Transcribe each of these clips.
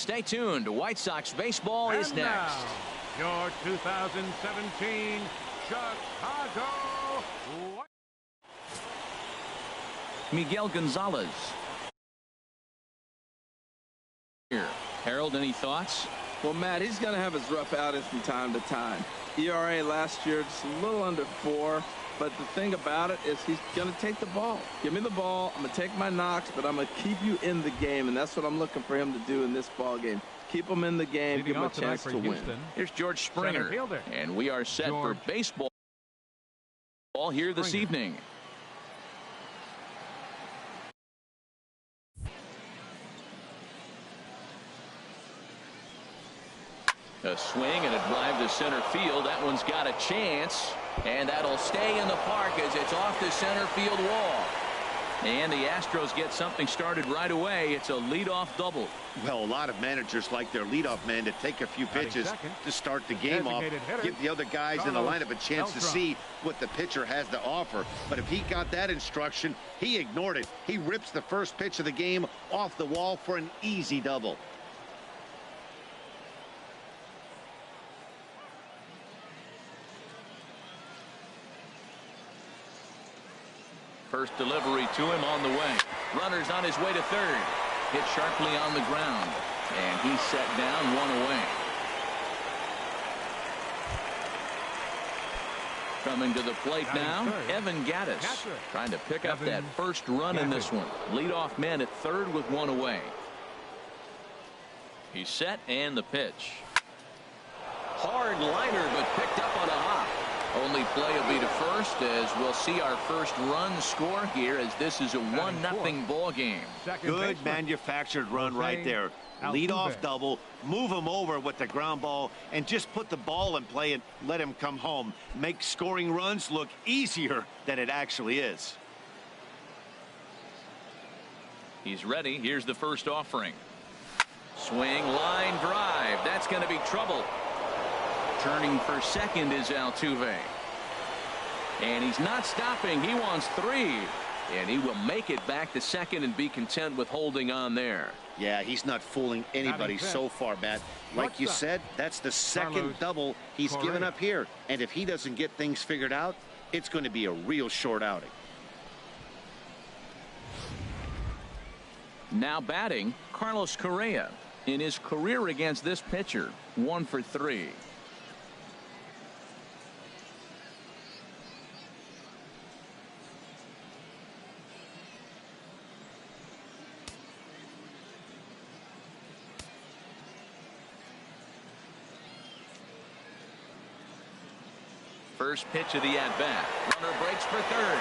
Stay tuned. White Sox baseball is next. Now, your 2017 Chicago Miguel Gonzalez. Here, Harold, any thoughts? Well, Matt, he's going to have his rough outings from time to time. ERA last year just a little under 4. But the thing about it is he's going to take the ball. Give me the ball. I'm going to take my knocks, but I'm going to keep you in the game, and that's what I'm looking for him to do in this ball game. Keep him in the game, give him a chance to win. Here's George Springer, and we are set for baseball here this evening. A swing and a drive to center field. That one's got a chance, and that'll stay in the park as it's off the center field wall. And the Astros get something started right away. It's a leadoff double. Well, a lot of managers like their leadoff man to take a few pitches to start the game off, give the other guys in the lineup a chance to see what the pitcher has to offer. But if he got that instruction, he ignored it. He rips the first pitch of the game off the wall for an easy double. First delivery to him on the way. Runner's on his way to third. Hit sharply on the ground. And he's set down, 1 away. Coming to the plate now, Evan Gattis. Trying to pick up that first run in this one. Leadoff man at third with 1 away. He's set and the pitch. Hard liner, but picked up on a hop. Only play will be to first as we'll see our first run score here as this is a 1-0 ball game. Good manufactured run right there. Lead off double, move him over with the ground ball, and just put the ball in play and let him come home. Make scoring runs look easier than it actually is. He's ready. Here's the first offering. Swing, line drive. That's going to be trouble. Turning for second is Altuve. And he's not stopping. He wants 3. And he will make it back to second and be content with holding on there. Yeah, he's not fooling anybody so far, Matt. Like you said, that's the second double he's given up here. And if he doesn't get things figured out, it's going to be a real short outing. Now batting, Carlos Correa. In his career against this pitcher, 1 for 3. First pitch of the at-bat. Runner breaks for third.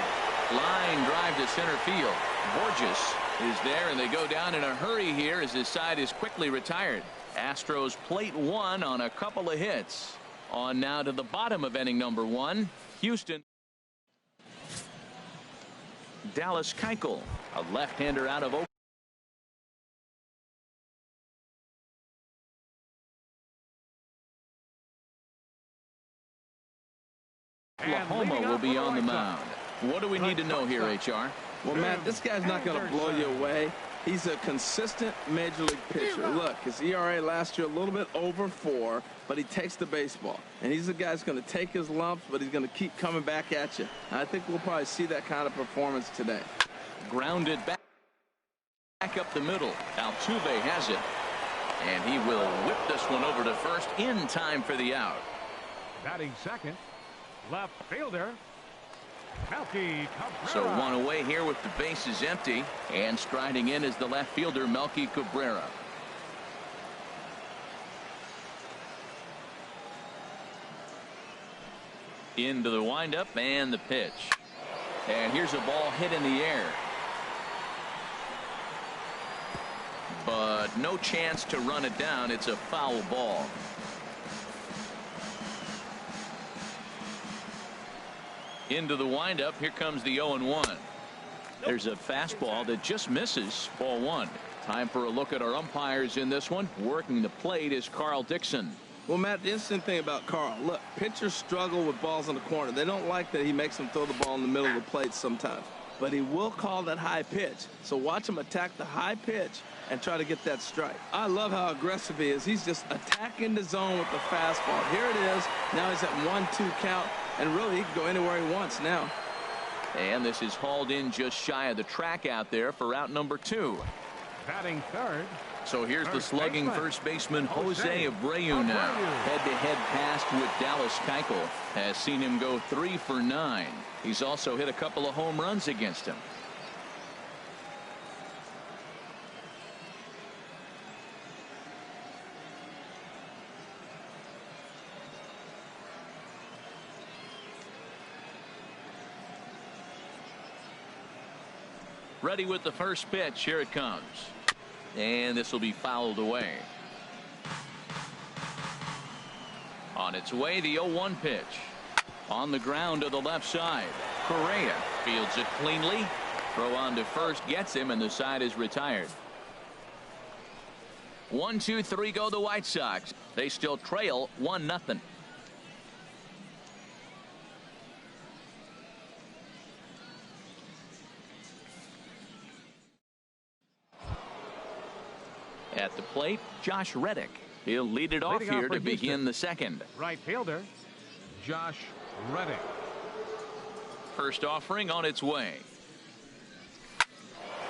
Line drive to center field. Borges is there, and they go down in a hurry here as his side is quickly retired. Astros plate 1 on a couple of hits. On now to the bottom of inning number 1. Houston. Dallas Keuchel, a left-hander out of Oklahoma will be on the mound. What do we need to know here, HR? Well, Matt, this guy's not going to blow you away. He's a consistent major league pitcher. Look, his ERA last year a little bit over 4, but he takes the baseball. And he's the guy that's going to take his lumps, but he's going to keep coming back at you. And I think we'll probably see that kind of performance today. Grounded back up the middle. Altuve has it. And he will whip this one over to first in time for the out. Batting second, left fielder Melky Cabrera. So 1 away here with the bases empty, and striding in is the left fielder Melky Cabrera. Into the windup and the pitch, and here's a ball hit in the air, but no chance to run it down. It's a foul ball. Into the windup. Here comes the 0-1. There's a fastball that just misses. Ball 1. Time for a look at our umpires in this one. Working the plate is Carl Dixon. Well, Matt, the interesting thing about Carl, look, pitchers struggle with balls in the corner. They don't like that he makes them throw the ball in the middle of the plate sometimes. But he will call that high pitch. So watch him attack the high pitch and try to get that strike. I love how aggressive he is. He's just attacking the zone with the fastball. Here it is. Now he's at 1-2 count, and really he can go anywhere he wants now. And this is hauled in just shy of the track out there for out number 2. Batting third. So here's the slugging first baseman Jose Abreu now. Head-to-head pass with Dallas Keuchel has seen him go 3 for 9. He's also hit a couple of home runs against him. Ready with the first pitch. Here it comes. And this will be fouled away. On its way, the 0-1 pitch. On the ground to the left side. Correa fields it cleanly. Throw on to first gets him, and the side is retired. 1-2-3 go the White Sox. They still trail 1-0. At the plate, Josh Reddick. He'll lead it off here to begin the second. Right fielder, Josh Reddick. First offering on its way.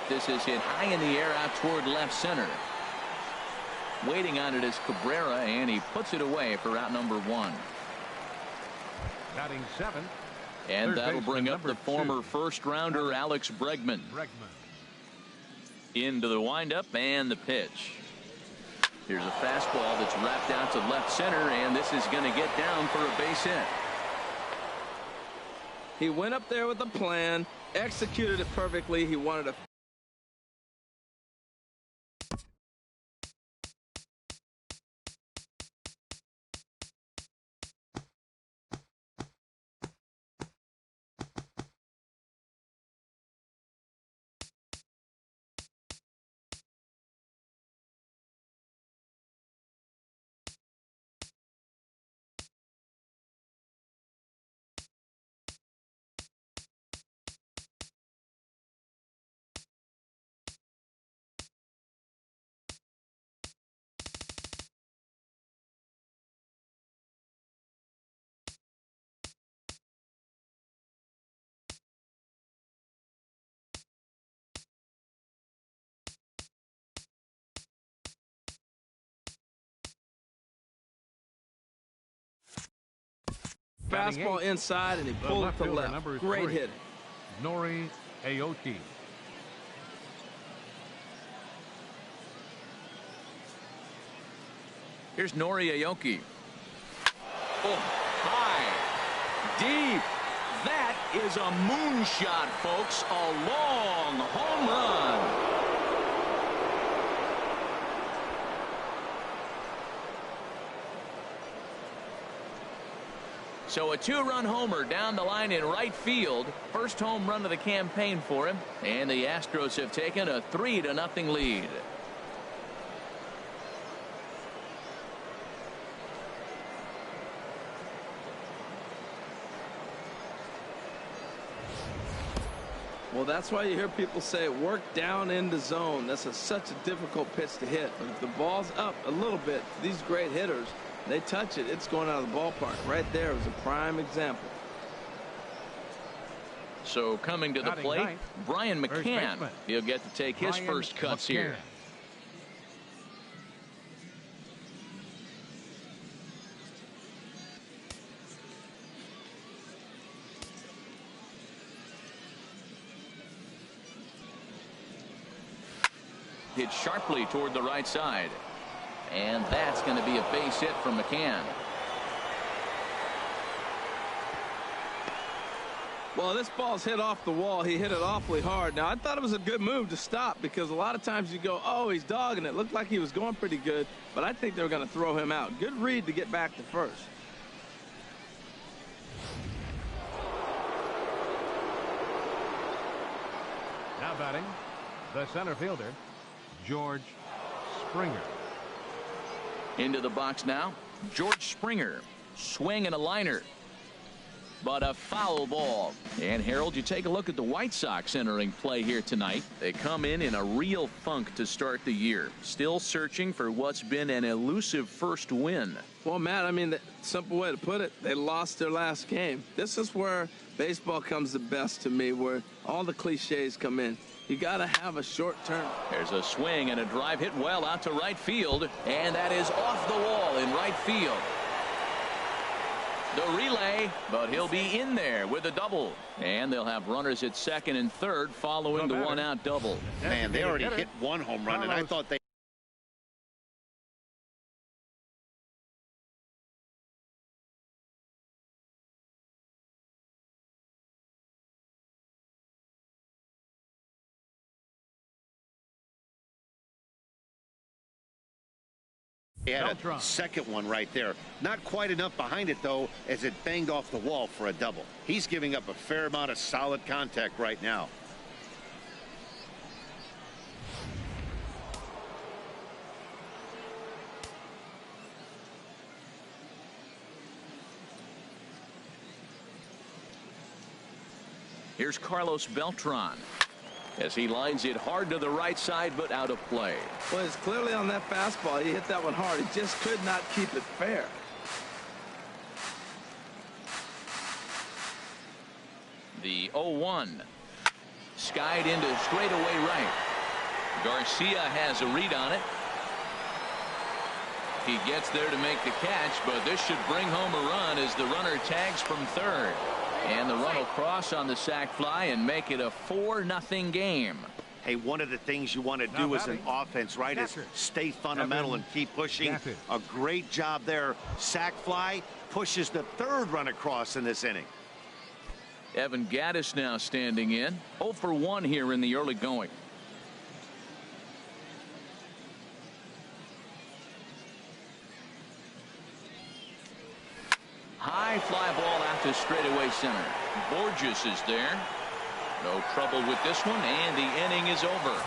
This is hit high in the air out toward left center. Waiting on it is Cabrera, and he puts it away for out number 1. Batting 7th. And that'll bring up the former first-rounder Alex Bregman. Into the windup and the pitch. Here's a fastball that's wrapped out to left center, and this is going to get down for a base hit. He went up there with a plan, executed it perfectly. He wanted a fastball inside, and he pulled it to left. Great hit. Nori Aoki. Here's Nori Aoki. Oh, high, deep. That is a moonshot, folks. A long home run. So a 2-run homer down the line in right field. First home run of the campaign for him. And the Astros have taken a 3-0 lead. Well, that's why you hear people say work down in the zone. That's such a difficult pitch to hit. But if the ball's up a little bit, these great hitters, they touch it, it's going out of the ballpark. Right there is a prime example. So coming to the plate, Brian McCann. He'll get to take his first cuts here. Hit sharply toward the right side. And that's going to be a base hit from McCann. Well, this ball's hit off the wall. He hit it awfully hard. Now, I thought it was a good move to stop, because a lot of times you go, oh, he's dogging it. Looked like he was going pretty good, but I think they were going to throw him out. Good read to get back to first. Now batting, the center fielder, George Springer. Into the box now, George Springer. Swing and a liner. but a foul ball. And Harold, you take a look at the White Sox entering play here tonight. They come in a real funk to start the year, still searching for what's been an elusive first win. Well, Matt, I mean, the simple way to put it, they lost their last game. This is where baseball comes the best to me, where all the cliches come in. You got to have a short term. There's a swing and a drive hit well out to right field, and that is off the wall in right field. The relay, but he'll be in there with a double. And they'll have runners at second and third following the one-out double. Man, they already hit one home run, and I thought they had a second one right there. Not quite enough behind it, though, as it banged off the wall for a double. He's giving up a fair amount of solid contact right now. Here's Carlos Beltran as he lines it hard to the right side, but out of play. Well, it's clearly on that fastball. He hit that one hard. He just could not keep it fair. The 0-1. Skied into straightaway right. Garcia has a read on it. He gets there to make the catch, but this should bring home a run as the runner tags from third. And the run will cross on the sac fly and make it a 4-0 game. Hey, one of the things you want to do as an offense, right, is stay fundamental and keep pushing. A great job there. Sac fly pushes the third run across in this inning. Evan Gattis now standing in. 0 for 1 here in the early going. High fly ball out to straightaway center. Borges is there. No trouble with this one, and the inning is over.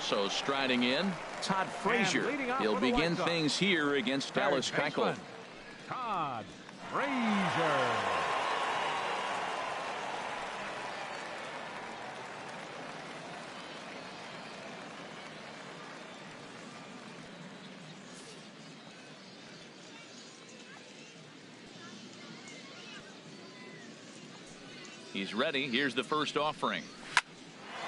So striding in, Todd Frazier. He'll begin things here against Dallas Keuchel. Todd Frazier. He's ready. Here's the first offering.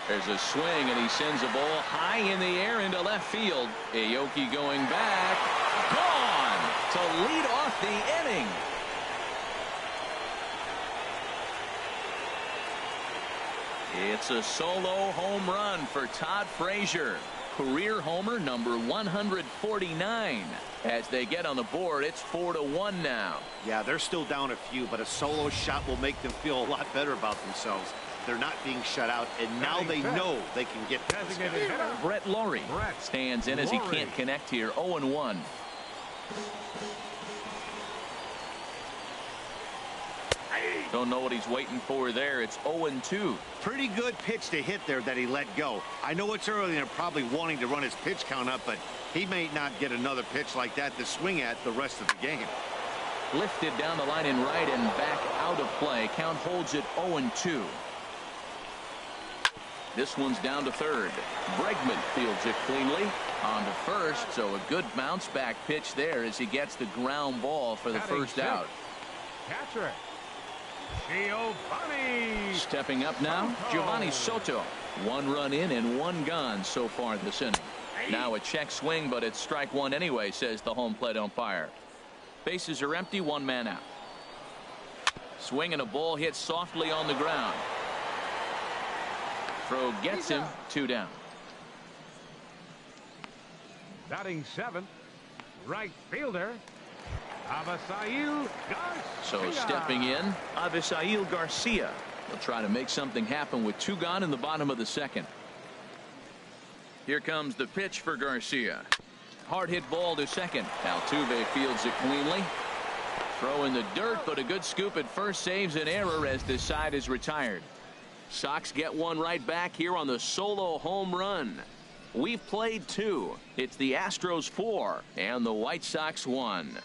There's a swing, and he sends a ball high in the air into left field. Aoki going back. Gone to lead off the inning. It's a solo home run for Todd Frazier. Career homer number 149. As they get on the board, it's 4-1 now. Yeah, they're still down a few, but a solo shot will make them feel a lot better about themselves. They're not being shut out, and now they know they can get this guy. Brett Laurie stands in as he can't connect here. 0-1. Don't know what he's waiting for there. It's 0-2. Pretty good pitch to hit there that he let go. I know it's early and they're probably wanting to run his pitch count up, but he may not get another pitch like that to swing at the rest of the game. Lifted down the line in right and back out of play. Count holds it 0-2. This one's down to third. Bregman fields it cleanly. On to first, so a good bounce back pitch there as he gets the ground ball for the first out. Catcher Giovanni. Stepping up now, Giovanni Soto. 1 run in and 1 gone so far this inning. Now a check swing, but it's strike 1 anyway, says the home plate umpire. Bases are empty, 1 man out. Swing and a ball hit softly on the ground. Throw gets him, 2 down. Batting 7th, right fielder Avisail Garcia. So stepping in, Avisail Garcia. He'll try to make something happen with 2 gone in the bottom of the second. Here comes the pitch for Garcia. Hard hit ball to second. Altuve fields it cleanly. Throw in the dirt, but a good scoop at first saves an error as this side is retired. Sox get one right back here on the solo home run. We've played 2. It's the Astros 4 and the White Sox 1.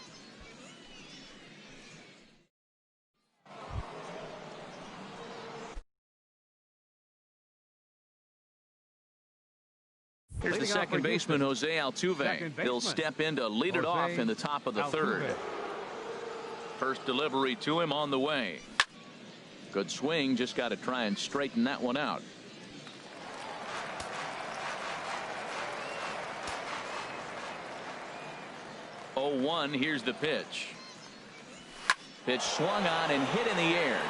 Here's the second baseman, Jose Altuve. He'll step in to lead it off in the top of the third. First delivery to him on the way. Good swing, just got to try and straighten that one out. Oh, 1, here's the pitch. Pitch swung on and hit in the air.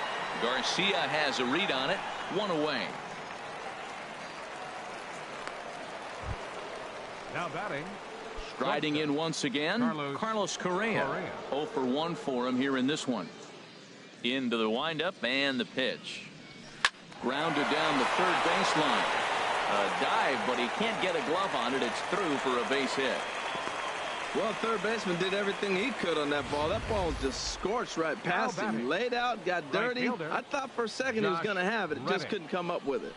Garcia has a read on it. 1 away. Now batting. Striding in once again, Carlos Correa. 0 for 1 for him here in this one. Into the windup and the pitch. Grounded down the third baseline. A dive, but he can't get a glove on it. It's through for a base hit. Well, third baseman did everything he could on that ball. That ball was just scorched right past him. Laid out, got dirty. I thought for a second he was going to have it. It just couldn't come up with it.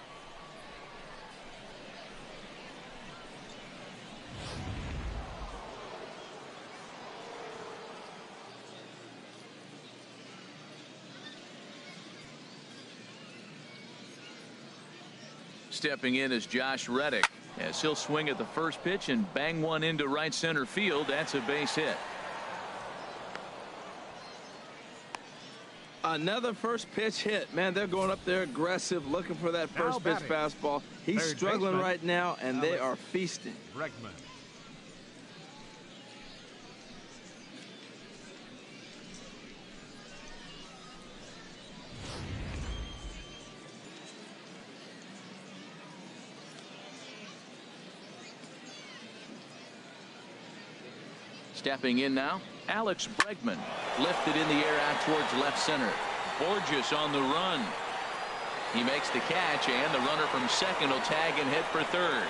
Stepping in is Josh Reddick, as he'll swing at the first pitch and bang one into right center field. That's a base hit. Another first pitch hit. Man, they're going up there aggressive, looking for that first pitch fastball. He's struggling right now, and they are feasting. Bregman. Stepping in now, Alex Bregman. Lifted in the air out towards left center. Borges on the run. He makes the catch, and the runner from second will tag and head for third.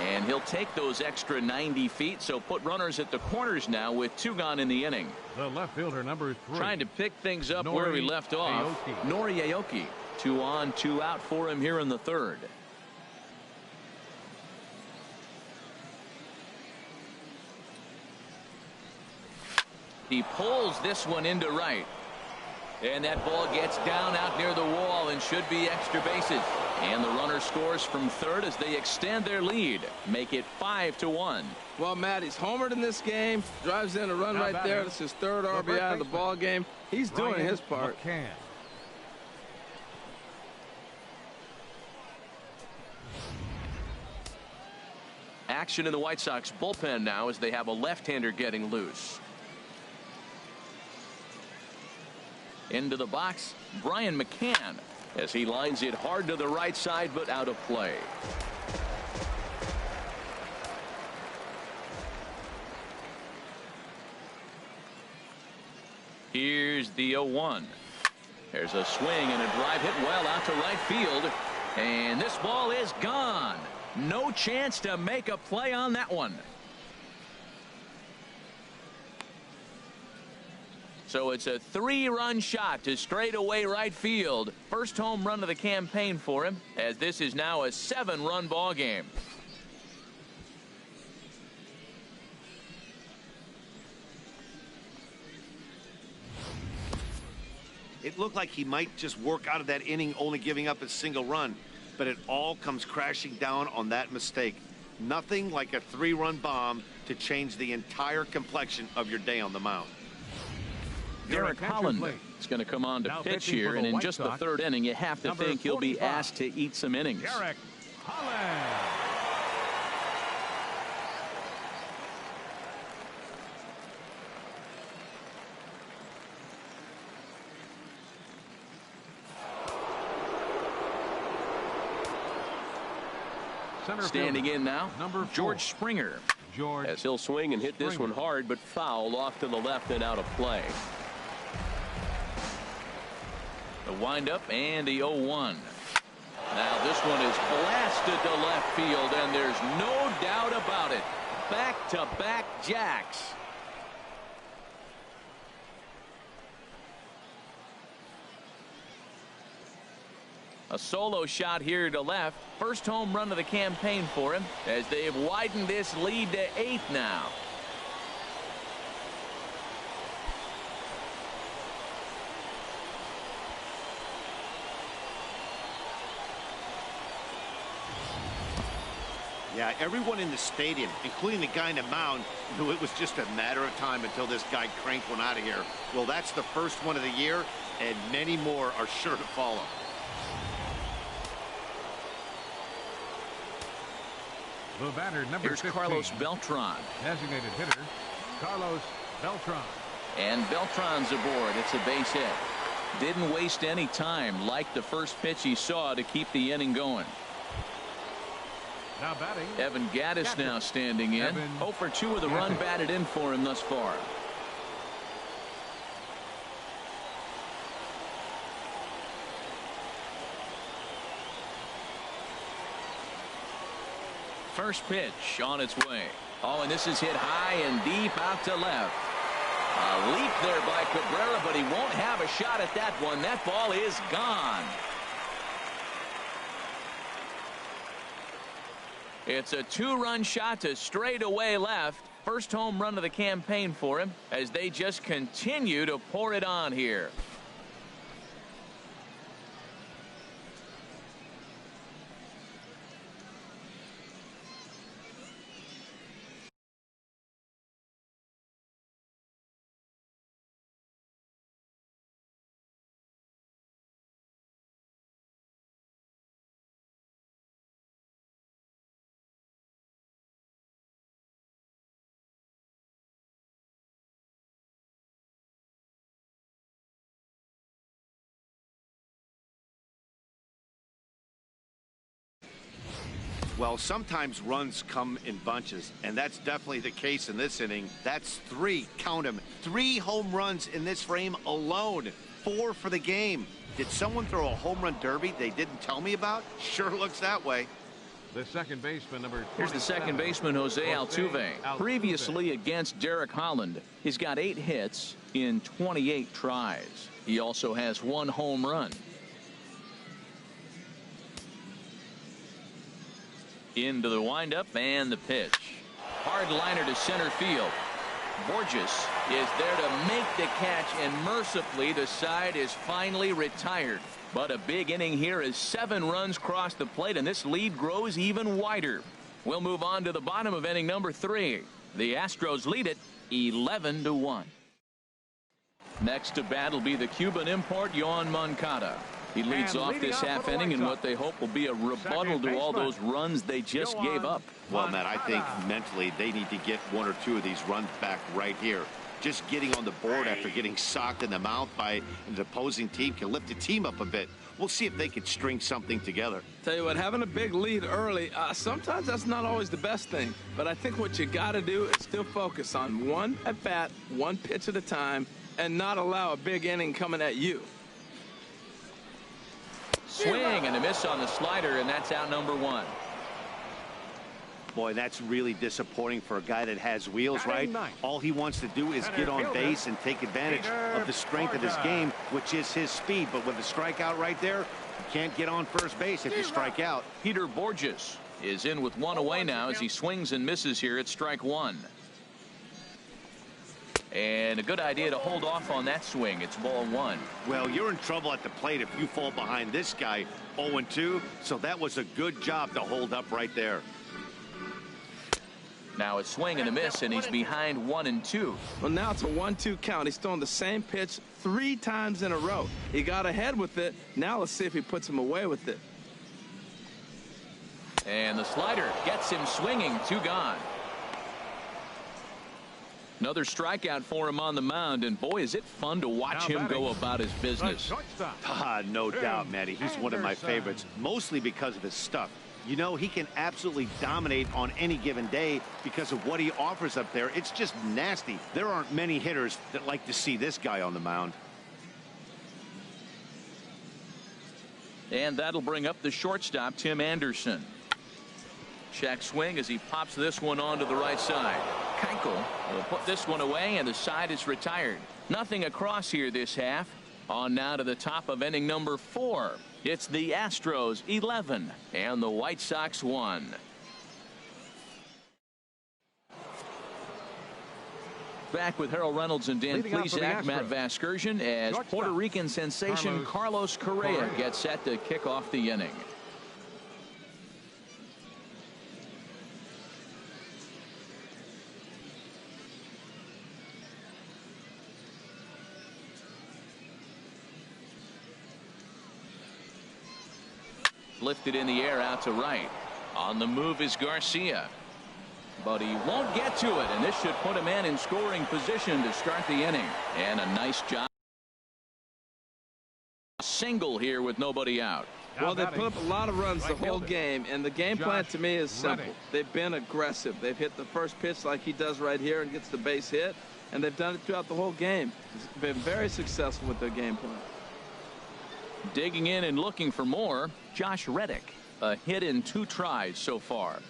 And he'll take those extra 90 feet, so put runners at the corners now with 2 gone in the inning. The left fielder, number 3. Trying to pick things up where we left off. Nori Aoki. 2 on, 2 out for him here in the third. He pulls this one into right. And that ball gets down out near the wall and should be extra bases. And the runner scores from third as they extend their lead. Make it 5-1. Well, Matt, he's homered in this game. Drives in a run right there. This is his 3rd RBI of the ball game. He's doing his part. Action in the White Sox bullpen now as they have a left-hander getting loose. Into the box, Brian McCann, as he lines it hard to the right side, but out of play. Here's the 0-1. There's a swing and a drive hit well out to right field. And this ball is gone. No chance to make a play on that one. So it's a 3-run shot to straightaway right field. First home run of the campaign for him, as this is now a 7-run ball game. It looked like he might just work out of that inning, only giving up a single run, but it all comes crashing down on that mistake. Nothing like a 3-run bomb to change the entire complexion of your day on the mound. Derek Holland is going to come on to pitch here, and in just the 3rd inning, you have to think he'll be asked to eat some innings. Derek Holland. Standing in now, George Springer. As he'll swing and hit this one hard, but fouled off to the left and out of play. The windup and the 0-1. Now this one is blasted to left field, and there's no doubt about it. Back-to-back jacks. A solo shot here to left. First home run of the campaign for him as they've widened this lead to 8 now. Yeah, everyone in the stadium, including the guy in the mound, knew it was just a matter of time until this guy cranked one out of here. Well, that's the first one of the year, and many more are sure to follow. The batter, number Here's 15. Carlos Beltran. Designated hitter, Carlos Beltran. And Beltran's aboard. It's a base hit. Didn't waste any time, like the first pitch he saw, to keep the inning going. Now batting, Evan Gattis now standing in. 0 for 2 with a run batted in for him thus far. First pitch on its way. Oh, and this is hit high and deep out to left. A leap there by Cabrera, but he won't have a shot at that one. That ball is gone. It's a 2-run shot to straightaway left. First home run of the campaign for him as they just continue to pour it on here. Well, sometimes runs come in bunches, and that's definitely the case in this inning. That's 3, count them, 3 home runs in this frame alone. 4 for the game. Did someone throw a home run derby they didn't tell me about? Sure looks that way. The second baseman, number 27. Here's the second baseman, Jose Altuve. Previously against Derek Holland, he's got 8 hits in 28 tries. He also has 1 home run. Into the windup and the pitch. Hard liner to center field. Borges is there to make the catch, and mercifully the side is finally retired. But a big inning here as 7 runs cross the plate, and this lead grows even wider. We'll move on to the bottom of inning number 3. The Astros lead it 11-1. Next to bat will be the Cuban import Yoan Moncada. He leads off this half inning in what they hope will be a rebuttal to all those runs they just gave up. Well, Matt, I think mentally they need to get 1 or 2 of these runs back right here. Just getting on the board after getting socked in the mouth by the opposing team can lift the team up a bit. We'll see if they can string something together. Tell you what, having a big lead early, sometimes that's not always the best thing. But I think what you got to do is still focus on 1 at bat, 1 pitch at a time, and not allow a big inning coming at you. Swing and a miss on the slider, and that's out number 1. Boy, that's really disappointing for a guy that has wheels, right? All he wants to do is get on base and take advantage of the strength of his game, which is his speed. But with the strikeout right there, you can't get on first base if you strike out. Peter Borges is in with 1 away now as he swings and misses here at strike 1. And a good idea to hold off on that swing. It's ball 1. Well, you're in trouble at the plate if you fall behind this guy 0-2. So that was a good job to hold up right there. Now a swing and a miss, and he's behind 1-2. Well, now it's a 1-2 count. He's throwing the same pitch 3 times in a row. He got ahead with it. Now let's see if he puts him away with it. And the slider gets him swinging. 2 gone. Another strikeout for him on the mound, and boy, is it fun to watch him go about his business. No doubt, Matty. He's one of my favorites, mostly because of his stuff. You know, he can absolutely dominate on any given day because of what he offers up there. It's just nasty. There aren't many hitters that like to see this guy on the mound. And that'll bring up the shortstop, Tim Anderson. Check swing as he pops this one onto the right side. Keuchel will put this one away, and the side is retired. Nothing across here this half. On now to the top of inning number 4. It's the Astros 11 and the White Sox 1. Back with Harold Reynolds and Dan Plesac, Matt Vasgersian, as Puerto Rican sensation Carlos Correa gets set to kick off the inning. Lifted in the air out to right. On the move is Garcia. But he won't get to it, and this should put a man in scoring position to start the inning. And a nice job. Single here with nobody out. Well, they put up a lot of runs the whole game, and the game plan to me is simple. They've been aggressive. They've hit the first pitch like he does right here and gets the base hit, and they've done it throughout the whole game. It's been very successful with their game plan. Digging in and looking for more, Josh Reddick. A hit in 2 tries so far.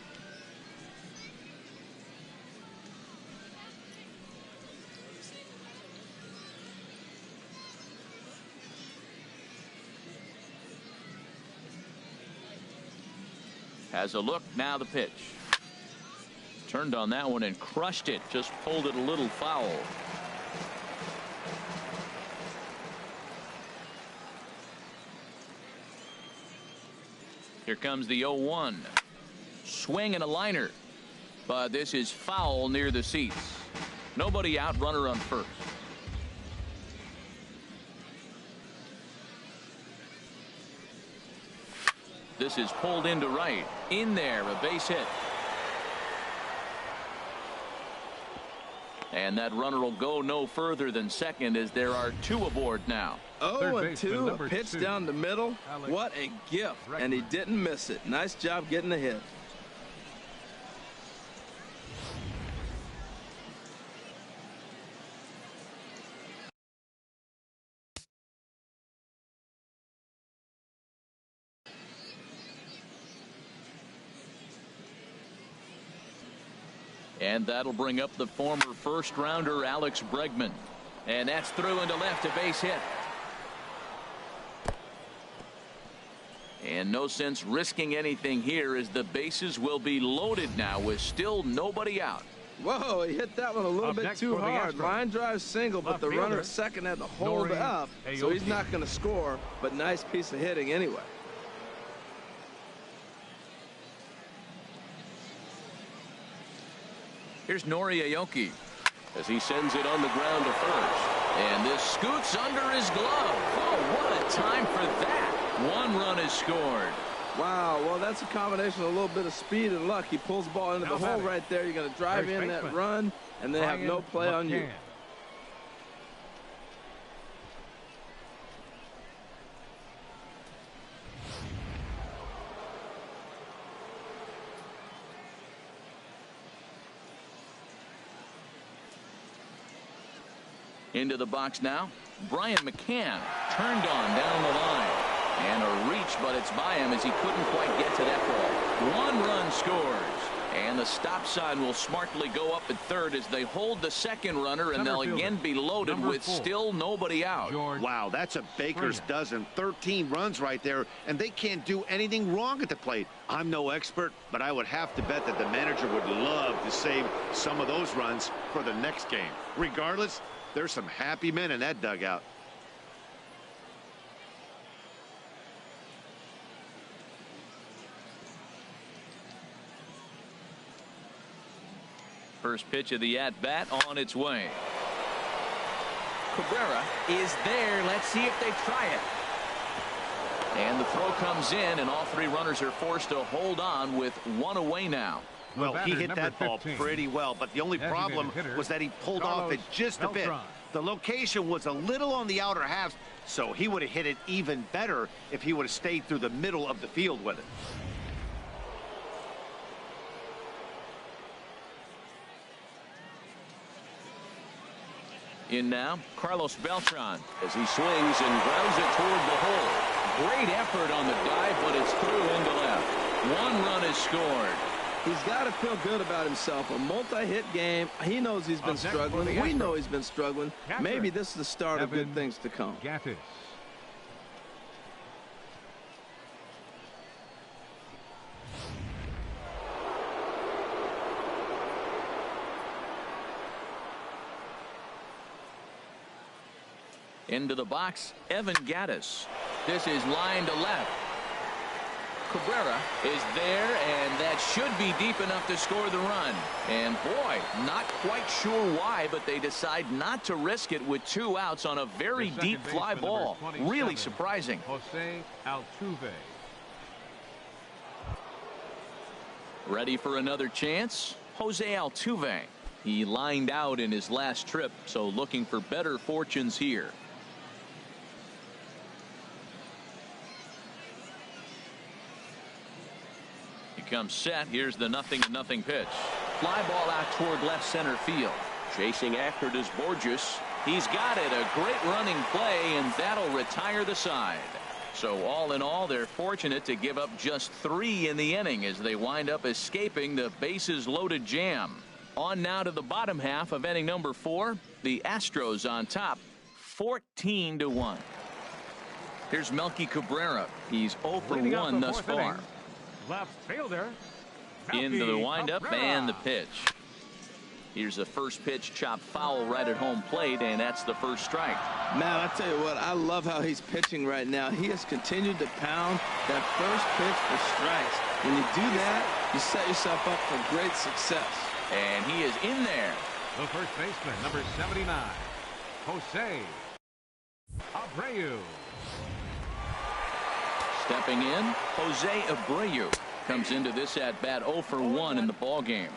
Has a look, now the pitch. Turned on that one and crushed it, just pulled it a little foul. Here comes the 0-1. Swing and a liner. But this is foul near the seats. Nobody out, runner on first. This is pulled into right. In there, a base hit. And that runner will go no further than second as there are 2 aboard now. 0-2, a pitch down the middle. What a gift, and he didn't miss it. Nice job getting the hit. And that'll bring up the former first-rounder Alex Bregman. And that's through into left, a base hit. And no sense risking anything here as the bases will be loaded now with still nobody out. Whoa, he hit that one a little bit too hard. Line drive single, but the runner at second had to hold up, so he's not going to score, but nice piece of hitting anyway. Here's Nori Aoki as he sends it on the ground to first. And this scoots under his glove. Oh, what a time for that. 1 run is scored. Wow, well, that's a combination of a little bit of speed and luck. He pulls the ball into the hole right there. You're going to drive in that run, and they have no play on you. Into the box now. Brian McCann turned on down the line. And a reach, but it's by him as he couldn't quite get to that ball. 1 run scores. And the stop sign will smartly go up at third as they hold the second runner, and they'll again be loaded with still nobody out. Wow, that's a baker's dozen. 13 runs right there, and they can't do anything wrong at the plate. I'm no expert, but I would have to bet that the manager would love to save some of those runs for the next game. Regardless, there's some happy men in that dugout. First pitch of the at-bat on its way. Cabrera is there. Let's see if they try it. And the throw comes in, and all 3 runners are forced to hold on with 1 away now. Well, he hit that ball pretty well, but the only problem was that he pulled off it just a bit. The location was a little on the outer half, so he would have hit it even better if he would have stayed through the middle of the field with it. In now, Carlos Beltran as he swings and grounds it toward the hole. Great effort on the dive, but it's through into left. 1 run is scored. He's got to feel good about himself. A multi-hit game. He knows he's been struggling. We know he's been struggling. Maybe this is the start of good things to come. Gattis. Into the box, Evan Gattis. This is line to left. Cabrera is there, and that should be deep enough to score the run. And boy, not quite sure why, but they decide not to risk it with 2 outs on a very deep fly ball. Really surprising. Jose Altuve. Ready for another chance? Jose Altuve. He lined out in his last trip, so looking for better fortunes here. Comes set. Here's the 0-0 pitch. Fly ball out toward left center field. Chasing after it is Borges. He's got it. A great running play, and that'll retire the side. So all in all, they're fortunate to give up just 3 in the inning as they wind up escaping the bases loaded jam. On now to the bottom half of inning number 4. The Astros on top, 14-1. Here's Melky Cabrera. He's 0 for 1 thus far. Left fielder. Into the windup and the pitch. Here's the first pitch, chopped foul right at home plate, and that's the first strike. Man, I tell you what, I love how he's pitching right now. He has continued to pound that first pitch for strikes. When you do that, you set yourself up for great success. And he is in there. The first baseman, number 79, Jose Abreu. Stepping in, Jose Abreu comes into this at bat 0 for 1 in the ball game.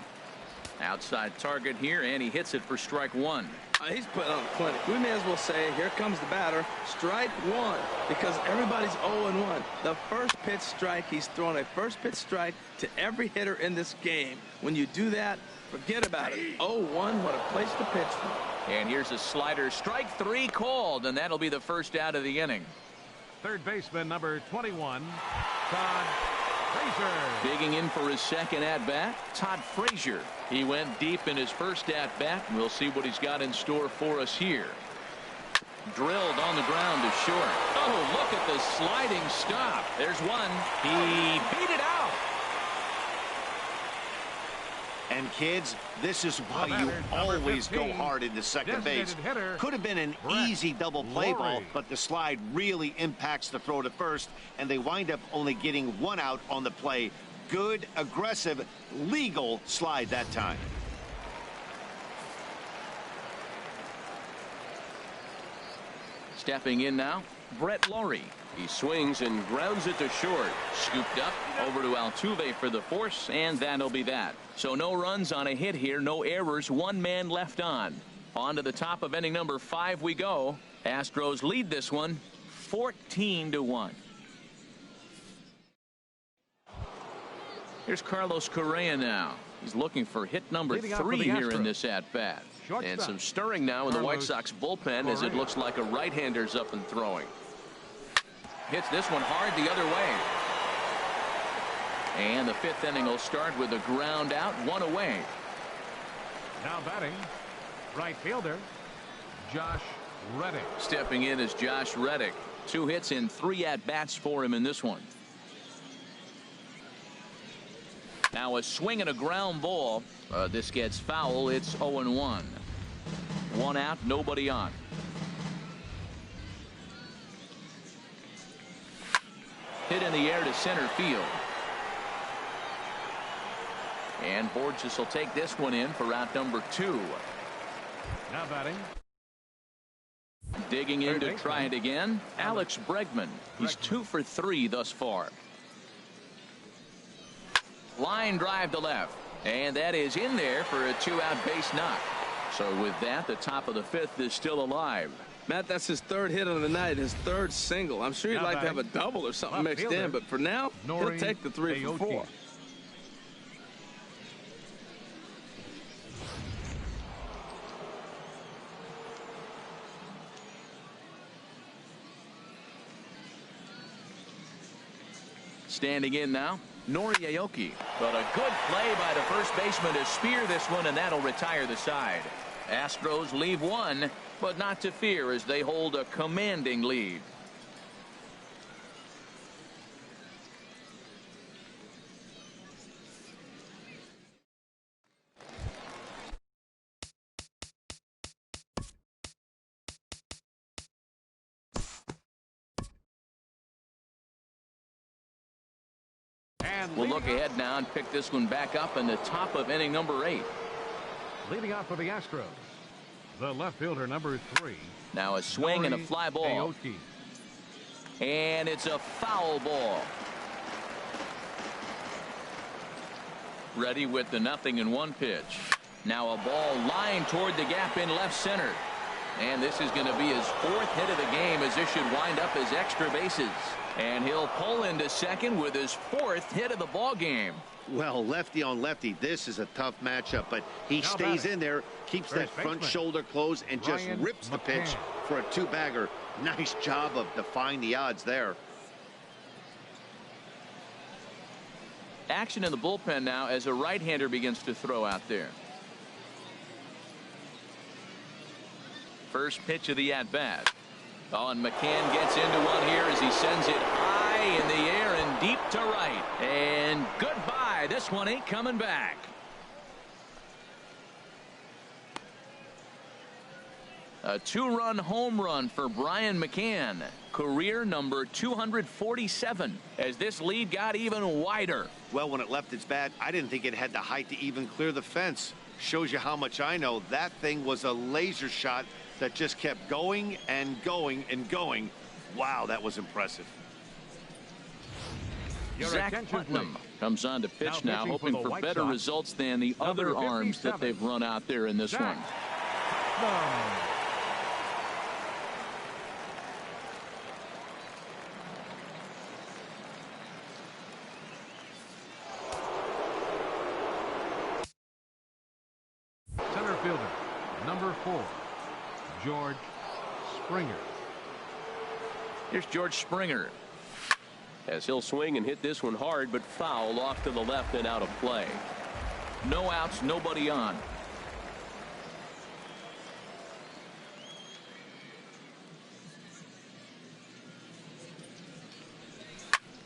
Outside target here, and he hits it for strike 1. He's putting on a clinic. We may as well say, here comes the batter, strike 1, because everybody's 0-1. The first pitch strike, he's thrown a first pitch strike to every hitter in this game. When you do that, forget about it. 0-1, what a place to pitch from. And here's a slider, strike 3 called, and that'll be the first out of the inning. Third baseman, number 21, Todd Frazier. Digging in for his second at-bat, Todd Frazier. He went deep in his first at-bat. We'll see what he's got in store for us here. Drilled on the ground to short. Oh, look at the sliding stop. There's one. He beat it out. And kids, this is why you always go hard into second base. Could have been an easy double play ball, but the slide really impacts the throw to first, and they wind up only getting 1 out on the play. Good, aggressive, legal slide that time. Stepping in now, Brett Laurie. He swings and grounds it to short. Scooped up over to Altuve for the force, and that'll be that. So no runs on a hit here, no errors, 1 man left on. On to the top of inning number 5 we go. Astros lead this one 14-1. Here's Carlos Correa now. He's looking for hit number 3 here in this at-bat. And some stirring now in the White Sox bullpen as it looks like a right-hander's up and throwing. Hits this one hard the other way. And the 5th inning will start with a ground out, 1 away. Now batting, right fielder, Josh Reddick. Stepping in is Josh Reddick. 2 hits in 3 at-bats for him in this one. Now a swing and a ground ball. This gets foul. It's 0-1. 1 out, nobody on. Hit in the air to center field. And Borges will take this one in for out number 2. Now batting. Digging in to try it again, Alex Bregman. He's 2 for 3 thus far. Line drive to left. And that is in there for a 2-out base knock. So with that, the top of the 5th is still alive. Matt, that's his 3rd hit of the night, his 3rd single. I'm sure he'd like to have a double or something mixed in, but for now, he'll take the 3 for 4. Standing in now, Noriaoki. But a good play by the first baseman to spear this one, and that'll retire the side. Astros leave one, but not to fear as they hold a commanding lead. We'll look ahead now and pick this one back up in the top of inning number 8. Leading off for the Astros, the left fielder, number 3. Now a swing and a fly ball. And it's a foul ball. Ready with the 0-1 pitch. Now a ball lined toward the gap in left center. And this is going to be his 4th hit of the game, as this should wind up as extra bases. And he'll pull into second with his 4th hit of the ball game. Well, lefty on lefty, this is a tough matchup, but he stays in there, keeps that front shoulder closed, and just rips the pitch for a 2-bagger. Nice job of defying the odds there. Action in the bullpen now as a right-hander begins to throw out there. First pitch of the at-bat. Oh, and McCann gets into one here as he sends it high in the air and deep to right. And goodbye. This one ain't coming back. A 2-run home run for Brian McCann. Career number 247 as this lead got even wider. Well, when it left its bat, I didn't think it had the height to even clear the fence. Shows you how much I know. That thing was a laser shot that just kept going and going and going. Wow, that was impressive. Zach Putnam comes on to pitch now, hoping for better results than the other arms that they've run out there in this one. Center fielder, number 4. George Springer. Here's George Springer. As he'll swing and hit this one hard, but foul off to the left and out of play. No outs, nobody on.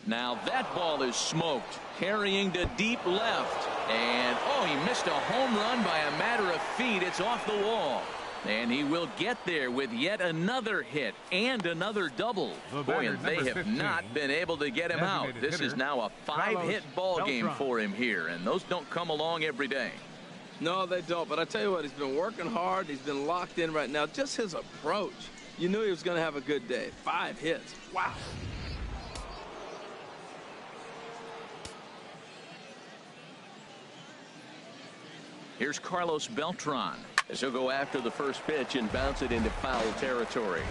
Now that ball is smoked, carrying to deep left. And, oh, he missed a home run by a matter of feet. It's off the wall. And he will get there with yet another hit and another double. Boy, and they have not been able to get him out. This is now a 5-hit ball game for him here, and those don't come along every day. No, they don't. But I tell you what, he's been working hard. He's been locked in right now. Just his approach. You knew he was going to have a good day. 5 hits. Wow. Here's Carlos Beltran as he'll go after the first pitch and bounce it into foul territory.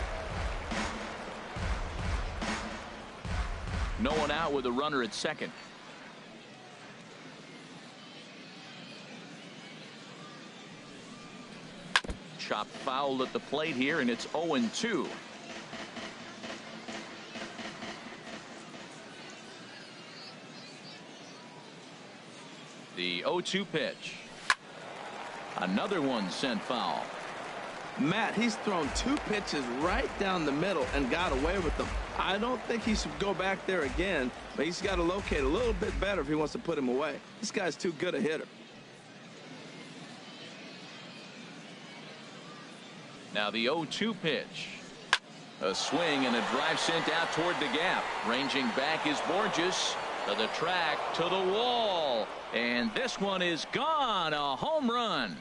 No one out with a runner at second. Chopped foul at the plate here, and it's 0-2. The 0-2 pitch. Another one sent foul. Matt, he's thrown 2 pitches right down the middle and got away with them. I don't think he should go back there again, but he's got to locate a little bit better if he wants to put him away. This guy's too good a hitter. Now the 0-2 pitch. A swing and a drive sent out toward the gap. Ranging back is Borges. To the track, to the wall. And this one is gone. A home run.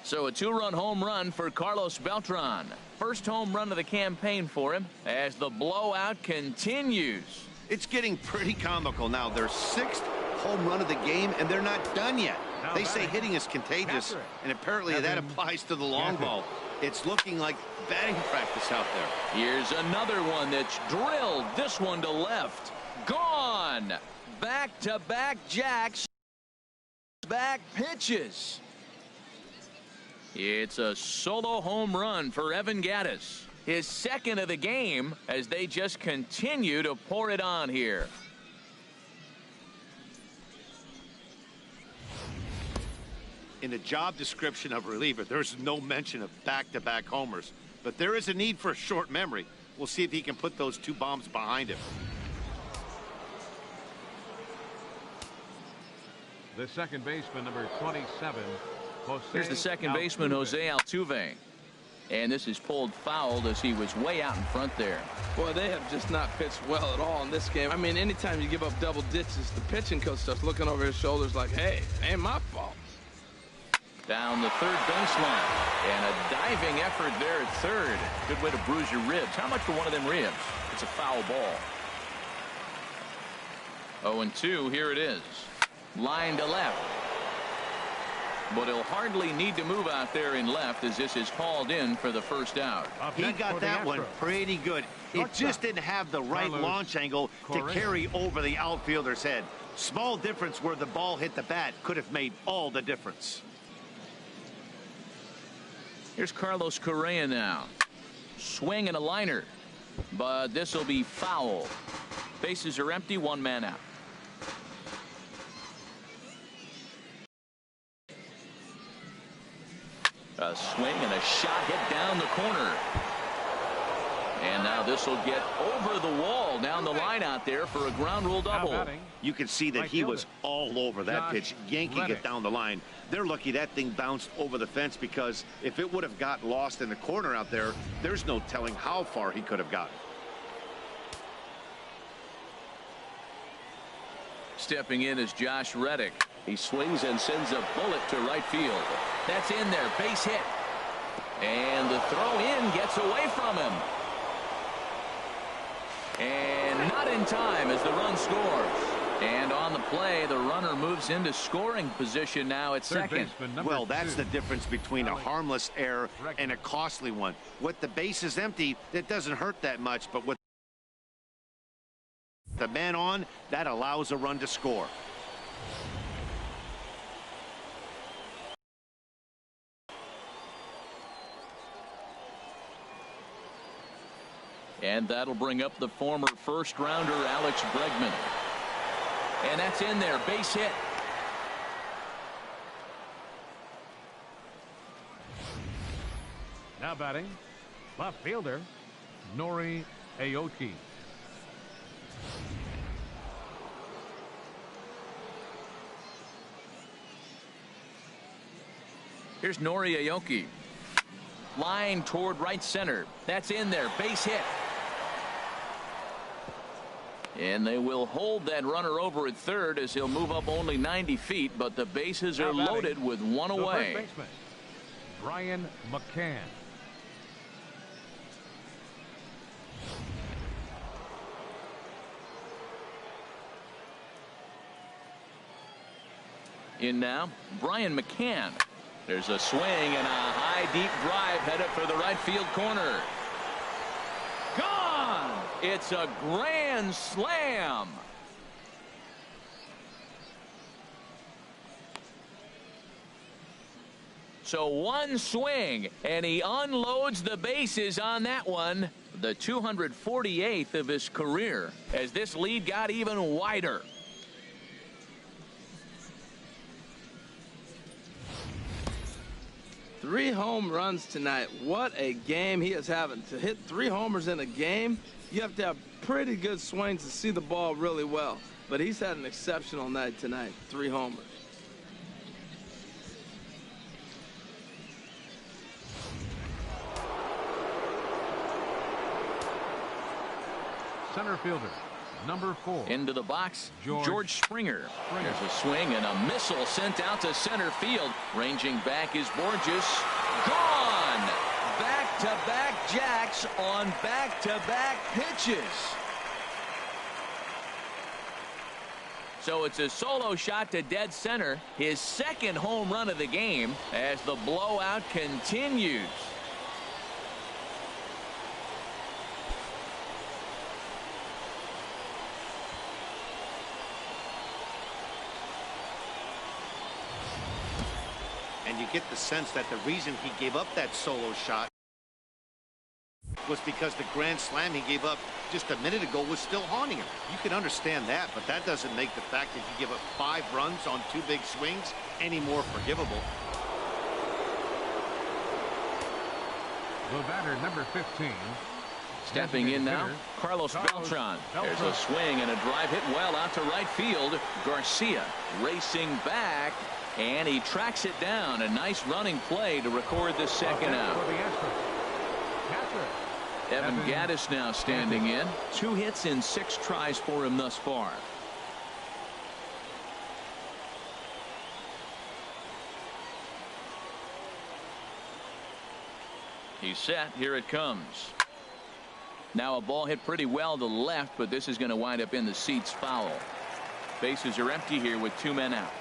So a 2-run home run for Carlos Beltran. First home run of the campaign for him as the blowout continues. It's getting pretty comical now. Their 6th home run of the game, and they're not done yet. They say hitting is contagious, and apparently that applies to the long ball. It's looking like batting practice out there. Here's another one that's drilled. This one to left. Gone. Back-to-back jacks. Back pitches. It's a solo home run for Evan Gattis. his second of the game, as they just continue to pour it on here. In the job description of reliever, there's no mention of back-to-back homers. But there is a need for a short memory. We'll see if he can put those 2 bombs behind him. The second baseman, number 27. Here's the second baseman, Jose Altuve. And this is pulled foul as he was way out in front there. Boy, they have just not pitched well at all in this game. I mean, anytime you give up double ditches, the pitching coach starts looking over his shoulders like, hey, it ain't my fault. Down the third baseline. And a diving effort there at third. Good way to bruise your ribs. How much for one of them ribs? It's a foul ball. 0-2, here it is. Line to left. But he'll hardly need to move out there in left as this is called in for the first out. He got that one pretty good. It just didn't have the right launch angle to carry over the outfielder's head. Small difference where the ball hit the bat could have made all the difference. Here's Carlos Correa now. Swing and a liner. But this will be foul. Bases are empty, 1 man out. A swing and a shot hit down the corner. And now this will get over the wall down the line out there for a ground rule double. You can see that he was all over that pitch, yanking it down the line. They're lucky that thing bounced over the fence, because if it would have got lost in the corner out there, there's no telling how far he could have gotten. Stepping in is Josh Reddick. He swings and sends a bullet to right field. That's in there, base hit. And the throw in gets away from him. And not in time as the run scores. And on the play, the runner moves into scoring position now at second. Well, that's the difference between a harmless error and a costly one. With the bases empty, it doesn't hurt that much, but with the man on, that allows a run to score. And that'll bring up the former first-rounder Alex Bregman. And that's in there, base hit. Now batting, left fielder, Nori Aoki. Here's Nori Aoki. Line toward right center. That's in there, base hit. And they will hold that runner over at third as he'll move up only 90 feet, but the bases are loaded with 1 away. First baseman, Brian McCann. In now, Brian McCann. There's a swing and a high deep drive headed for the right field corner. Gone! It's a grand slam. So one swing and he unloads the bases on that one. The 248th of his career as this lead got even wider. Three home runs tonight. What a game he is having. To hit 3 homers in a game, you have to have pretty good swings to see the ball really well. But he's had an exceptional night tonight. 3 homers. Center fielder, number 4. Into the box, George Springer. Springer. There's a swing and a missile sent out to center field. Ranging back is Borges. Gone! Back-to-back jacks on back-to-back pitches. So it's a solo shot to dead center. His second home run of the game as the blowout continues. And you get the sense that the reason he gave up that solo shot was because the grand slam he gave up just a minute ago was still haunting him. You can understand that, but that doesn't make the fact that you give up 5 runs on 2 big swings any more forgivable. The batter, number 15. Stepping in now, Carlos Beltran. There's a swing and a drive hit well out to right field. Garcia racing back, and he tracks it down. A nice running play to record the second out. Evan Gattis now standing in. 2 hits in 6 tries for him thus far. He's set. Here it comes. Now a ball hit pretty well to left, but this is going to wind up in the seats foul. Bases are empty here with 2 men out.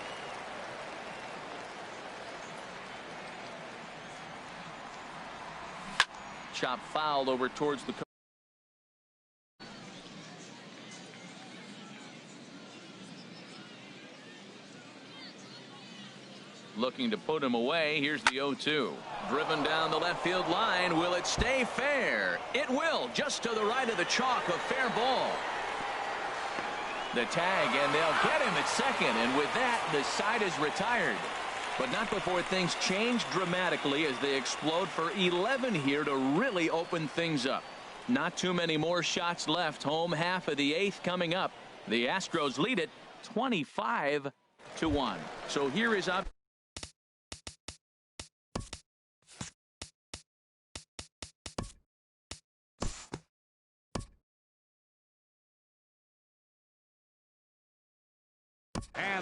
Chop fouled over towards the looking to put him away. Here's the 0-2. Driven down the left field line. Will it stay fair? It will. Just to the right of the chalk. A fair ball. The tag, and they'll get him at second. And with that, the side is retired. But not before things change dramatically as they explode for 11 here to really open things up. Not too many more shots left. Home half of the 8th coming up. The Astros lead it 25-1. So here is up.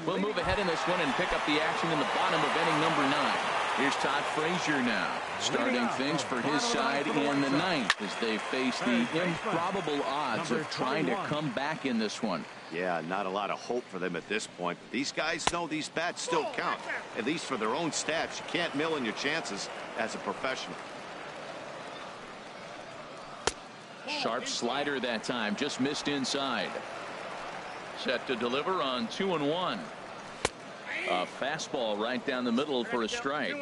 We'll move ahead in this one and pick up the action in the bottom of inning number 9. Here's Todd Frazier now, starting things for his side in the 9th as they face the improbable odds of trying to come back in this one. Yeah, not a lot of hope for them at this point. But these guys know these bats still count, at least for their own stats. You can't mill in your chances as a professional. Sharp slider that time, just missed inside. Set to deliver on 2-1. A fastball right down the middle for a strike.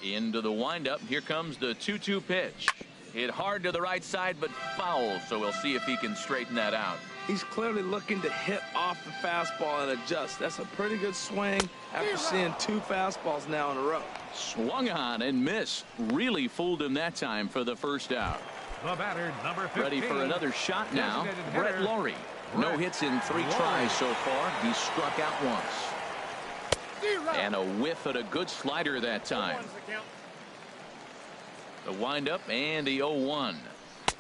Into the windup. Here comes the 2-2 pitch. Hit hard to the right side, but foul. So we'll see if he can straighten that out. He's clearly looking to hit off the fastball and adjust. That's a pretty good swing after seeing 2 fastballs now in a row. Swung on and missed. Really fooled him that time for the first out. The batter, number 15. Ready for another shot now. Brett Laurie. No hits in 3 tries so far. He struck out once. And a whiff at a good slider that time. The windup and the 0-1.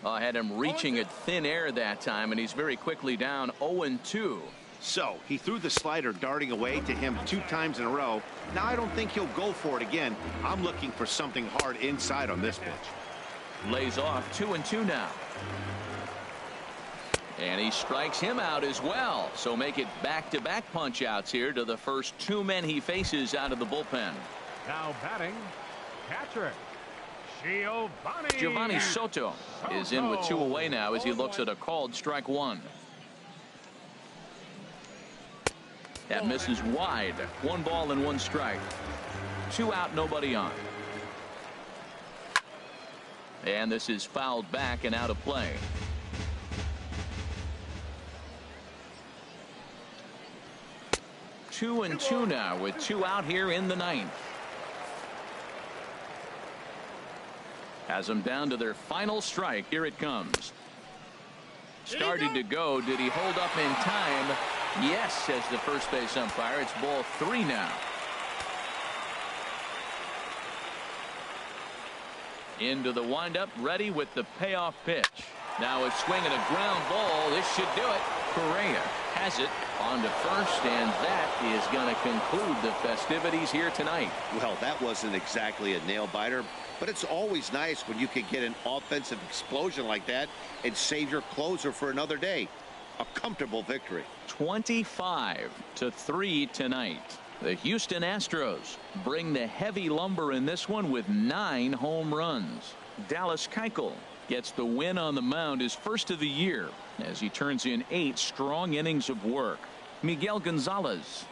Had him reaching at thin air that time, and he's very quickly down 0-2. So he threw the slider darting away to him 2 times in a row. Now I don't think he'll go for it again. I'm looking for something hard inside on this pitch. Lays off 2-2 now. And he strikes him out as well. So make it back-to-back punch outs here to the first 2 men he faces out of the bullpen. Now batting, catcher Giovanni Soto is in with 2 away now as he looks at a called strike 1. That misses wide. 1 ball and 1 strike. 2 out, nobody on. And this is fouled back and out of play. 2-2 now with 2 out here in the 9th. Has them down to their final strike. Here it comes. Starting to go. Did he hold up in time? Yes, says the first base umpire. It's ball 3 now. Into the windup, ready with the payoff pitch. Now a swing and a ground ball. This should do it. Correa has it on to first, and that is going to conclude the festivities here tonight. Well, that wasn't exactly a nail-biter, but it's always nice when you can get an offensive explosion like that and save your closer for another day. A comfortable victory. 25-3 tonight. The Houston Astros bring the heavy lumber in this one with 9 home runs. Dallas Keuchel gets the win on the mound, his first of the year, as he turns in 8 strong innings of work. Miguel Gonzalez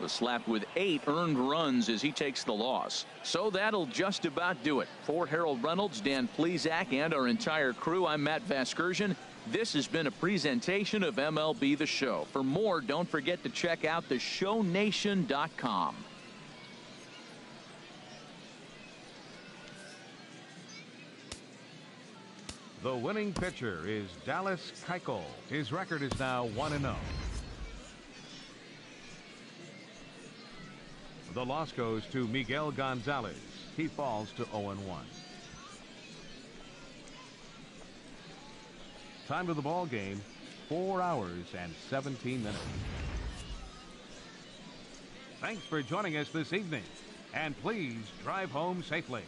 was slapped with 8 earned runs as he takes the loss. So that'll just about do it. For Harold Reynolds, Dan Plesac, and our entire crew, I'm Matt Vasgersian. This has been a presentation of MLB The Show. For more, don't forget to check out theshownation.com. The winning pitcher is Dallas Keuchel. His record is now 1-0. The loss goes to Miguel Gonzalez. He falls to 0-1. Time to the ball game, 4 hours and 17 minutes. Thanks for joining us this evening, and please drive home safely.